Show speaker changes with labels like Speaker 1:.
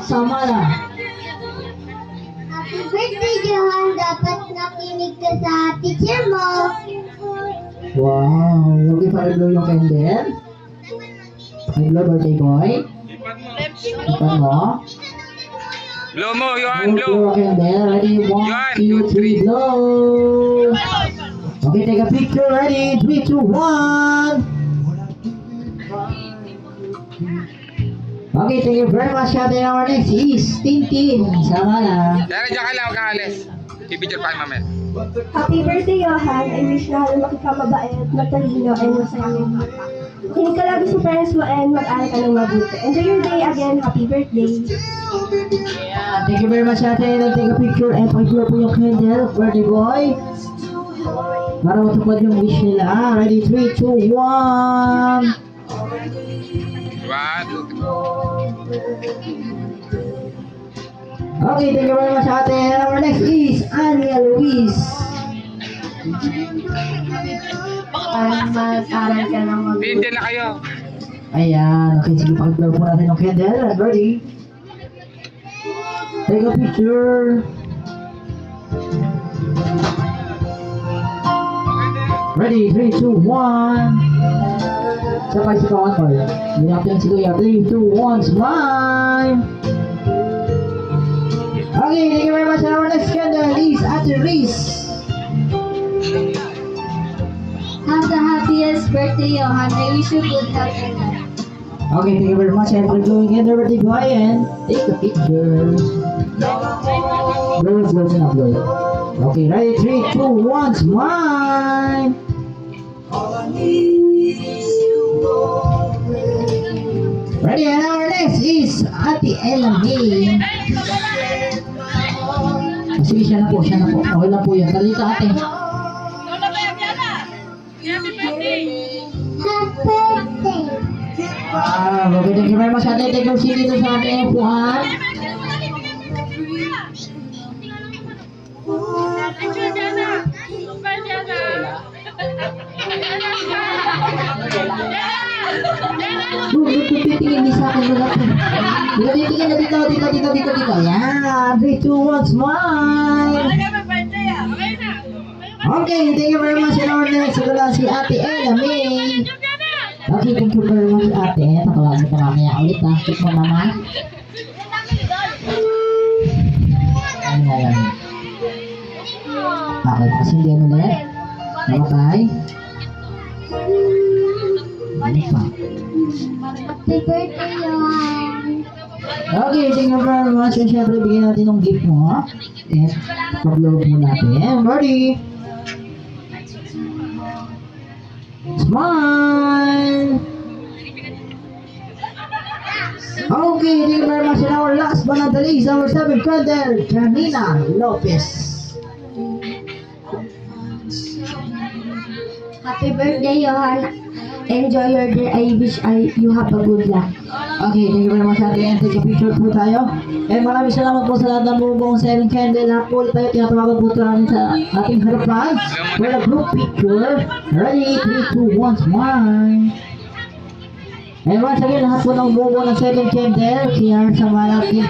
Speaker 1: Sama na.
Speaker 2: Happy birthday, Johan. Dapat nakinig ka sa teacher mo.
Speaker 1: Wow. Okay, pa-blow yung candle. Pa-blow, birthday boy. Ipan mo.
Speaker 3: Blow mo, Johan,
Speaker 1: Blow
Speaker 3: blow.
Speaker 1: yung candle. Ready? 1, 2, 3, blow. Okay, take a picture. Ready? 3, 2, 1. Okay, thank you very much. Ate, our next is Tintin. Sama na.
Speaker 3: Dahil dyan ka lang, huwag kang alis. Pipicture pa kayo mamaya.
Speaker 4: Happy birthday, Johan. I wish na lumaki ka mabait, matalino, and masayang bata. Makinig ka lagi sa parents mo and mag-aral ka ng mabuti. Enjoy your day again. Happy birthday.
Speaker 1: Yeah, thank you very much, ate. Take a picture and pag-blow po yung candle. Birthday boy. Para matupad yung wish nila. Ready? 3, 2, 1.
Speaker 3: Diba?
Speaker 1: Okay, thank you very much, ate. Our next is Anya Luis.
Speaker 4: Para mag-aral ka ng mabuti.
Speaker 3: Tintin na kayo.
Speaker 1: Ayan. Okay, sige, pag-blow po natin yung candle. Ready? Take a picture. Ready? 3, 2, 1. Sabay si Kawan Boy. Hindi natin si Kuya. 3, 2, 1, smile! Okay, thank you very much. Our next candle is Ate Riz.
Speaker 2: Have the happiest birthday, Johan. I wish you good health and life.
Speaker 1: Okay, thank you very much. And for blowing candle, birthday boy, and take a picture. Blow, blow, blow. Okay, ready? 3, 2, 1, smile! Ready, and our next is Ate Ella May. Sige, siya na po. Okay lang po yan. Tali ka, ate.
Speaker 2: Happy birthday.
Speaker 1: Okay, thank you very much, ate. Take your seat dito sa ating upuan. Titingin sa akin mo lang. Titingin na dito. Yan. 3, 2, 1, smile. Okay, thank you very much. And our next wala si Ate Ella May. Okay, thank you very much, ate. Tatawagin ka mamaya ulit, ha. Keep mo naman. Ano nga yan? Okay, kasi hindi ano ulit. Okay. Ano pa?
Speaker 2: Happy birthday, Johan.
Speaker 1: Okay, thank you very much. And syempre, bigyan natin ng gift mo, ha? And pag-load mo natin. Ready? Smile! Okay, thank you very much. And our last but not the least, our 7th candle, Janina Lopez.
Speaker 4: Happy birthday, Johan. Enjoy your day. I wish you have a good luck.
Speaker 1: Okay, thank you very much, ate. And take a picture po tayo. And maraming salamat po sa lahat ng bubong 7 candle. Lahat po ulit tayo tinatawagan po namin sa ating harapan for a group picture. Ready? 3, 2, 1, smile! And once again, lahat po ng bubong ng 7 candle, kaya sa mga natin